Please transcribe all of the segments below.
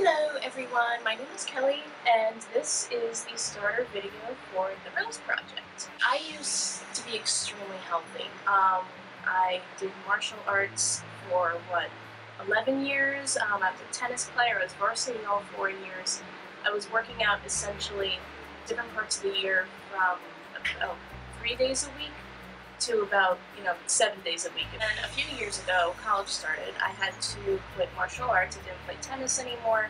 Hello everyone, my name is Kelly and this is the starter video for the Rose Project. I used to be extremely healthy. I did martial arts for 11 years. I was a tennis player, I was varsity all 4 years. I was working out essentially different parts of the year from about 3 days a week to about 7 days a week. And then a few years ago, college started. I had to quit martial arts. I didn't play tennis anymore.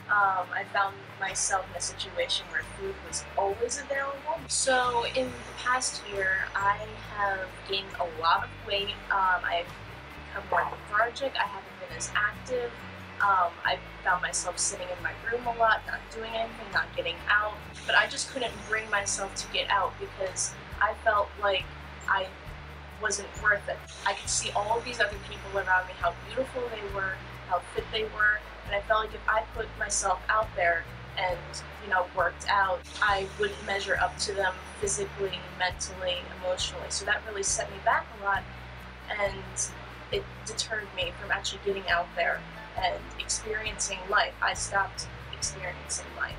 I found myself in a situation where food was always available. So in the past year, I have gained a lot of weight. I've become more lethargic. I haven't been as active. I found myself sitting in my room a lot, not doing anything, not getting out. But I just couldn't bring myself to get out because I felt like I wasn't worth it. I could see all of these other people around me, how beautiful they were, how fit they were, and I felt like if I put myself out there and, worked out, I wouldn't measure up to them physically, mentally, emotionally. So that really set me back a lot, and it deterred me from actually getting out there and experiencing life. I stopped experiencing life.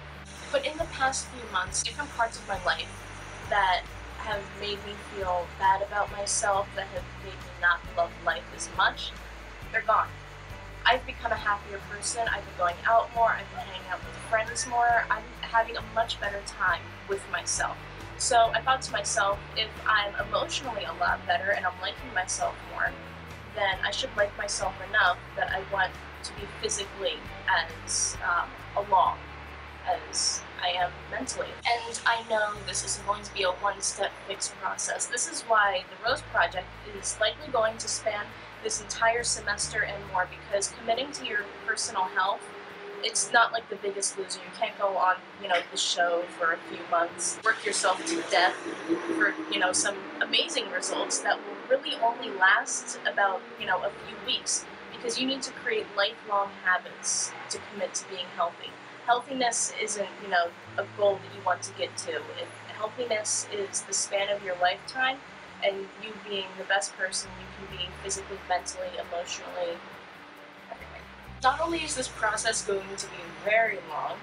But in the past few months, different parts of my life that have made me feel bad about myself, that have made me not love life as much, they're gone. I've become a happier person, I've been going out more, I've been hanging out with friends more, I'm having a much better time with myself. So I thought to myself, if I'm emotionally a lot better and I'm liking myself more, then I should like myself enough that I want to be physically as along as I am mentally. And I know this isn't going to be a one-step fix process. This is why the Rose Project is likely going to span this entire semester and more, because committing to your personal health, it's not like The Biggest Loser. You can't go on, the show for a few months, work yourself to death for, some amazing results that will really only last about, a few weeks, because you need to create lifelong habits to commit to being healthy. Healthiness isn't, a goal that you want to get to. Healthiness is the span of your lifetime, and you being the best person you can be physically, mentally, emotionally, everything. Not only is this process going to be very long,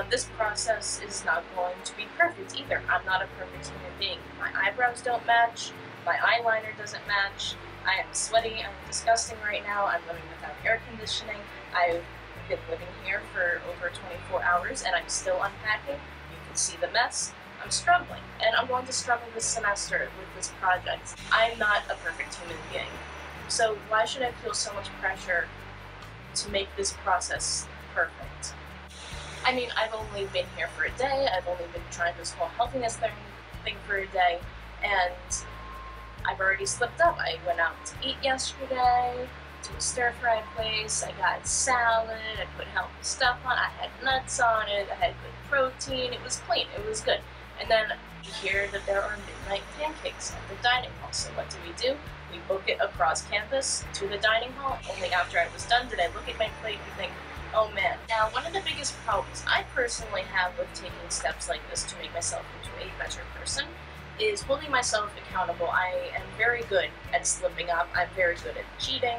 this process is not going to be perfect either. I'm not a perfect human being. My eyebrows don't match, my eyeliner doesn't match, I am sweaty, I'm disgusting right now, I'm living without air conditioning, I've been living here for over 24 hours and I'm still unpacking. You can see the mess. I'm struggling, and I'm going to struggle this semester with this project. I'm not a perfect human being, so why should I feel so much pressure to make this process perfect? I mean, I've only been here for a day, I've only been trying this whole healthiness thing for a day, and I've already slipped up. I went out to eat yesterday, to a stir-fry place, I got salad, I put healthy stuff on, I had nuts on it, I had good protein, it was clean, it was good. And then you hear that there are midnight pancakes at the dining hall, so what do? We book it across campus to the dining hall. Only after I was done did I look at my plate and think, oh man. Now, one of the biggest problems I personally have with taking steps like this to make myself into a better person is holding myself accountable. I am very good at slipping up, I'm very good at cheating,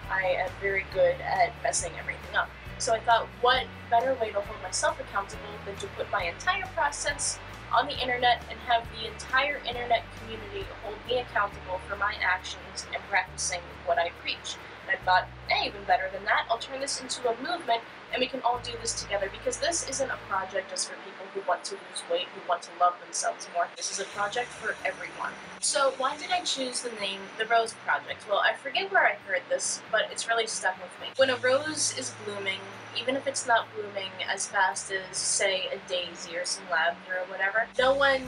I am very good at messing everything up. So I thought, what better way to hold myself accountable than to put my entire process on the internet and have the entire internet community hold me accountable for my actions and practicing what I preach. And I thought, hey, even better than that, I'll turn this into a movement and we can all do this together, because this isn't a project just for people who want to lose weight, who want to love themselves more. This is a project for everyone. So why did I choose the name The Rose Project? Well, I forget where I heard this, but it's really stuck with me. When a rose is blooming, even if it's not blooming as fast as, say, a daisy or some lavender or whatever, no one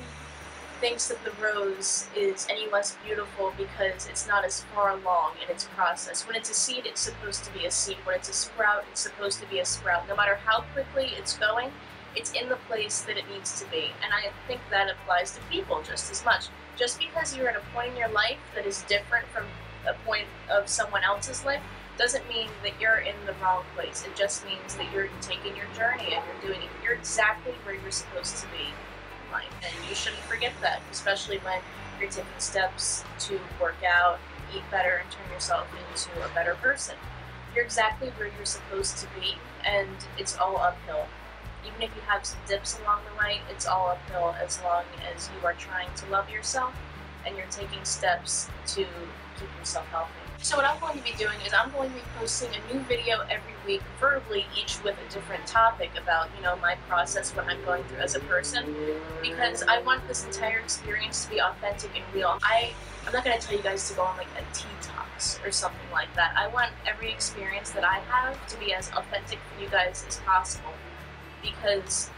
thinks that the rose is any less beautiful because it's not as far along in its process. When it's a seed, it's supposed to be a seed. When it's a sprout, it's supposed to be a sprout. No matter how quickly it's going, it's in the place that it needs to be. And I think that applies to people just as much. Just because you're at a point in your life that is different from a point of someone else's life doesn't mean that you're in the wrong place. It just means that you're taking your journey and you're exactly where you're supposed to be in life. And you shouldn't forget that, especially when you're taking steps to work out, eat better, and turn yourself into a better person. you're exactly where you're supposed to be, and it's all uphill. Even if you have some dips along the way, it's all uphill as long as you are trying to love yourself and you're taking steps to keep yourself healthy. So what I'm going to be doing is I'm going to be posting a new video every week, preferably each with a different topic about, my process, what I'm going through as a person, because I want this entire experience to be authentic and real. I'm not going to tell you guys to go on like a tea talks or something like that. I want every experience that I have to be as authentic for you guys as possible, because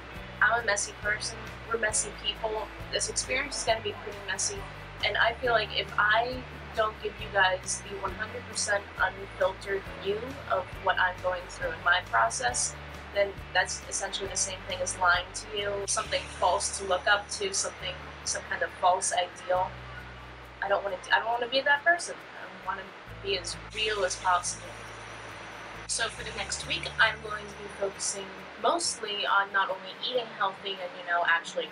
I'm a messy person, we're messy people, this experience is going to be pretty messy, and I feel like if I don't give you guys the 100% unfiltered view of what I'm going through in my process, then that's essentially the same thing as lying to you, something false to look up to, some kind of false ideal. I don't want to be that person. I want to be as real as possible. So for the next week, I'm going to be focusing mostly on not only eating healthy and, actually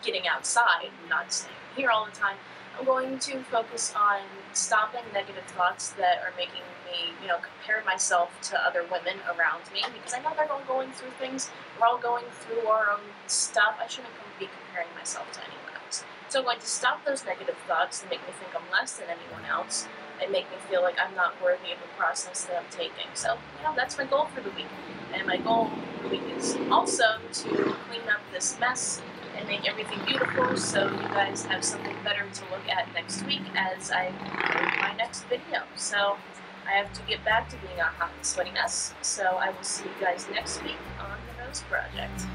getting outside, not staying here all the time. I'm going to focus on stopping negative thoughts that are making me, compare myself to other women around me, because I know they're all going through things. We're all going through our own stuff. I shouldn't be comparing myself to anyone else. So I'm going to stop those negative thoughts that make me think I'm less than anyone else and make me feel like I'm not worthy of the process that I'm taking. So, that's my goal for the week. And my goal for the week is also to clean up this mess and make everything beautiful, so you guys have something better to look at next week as I make my next video. So I have to get back to being a hot and sweaty mess, so I will see you guys next week on The Rose Project.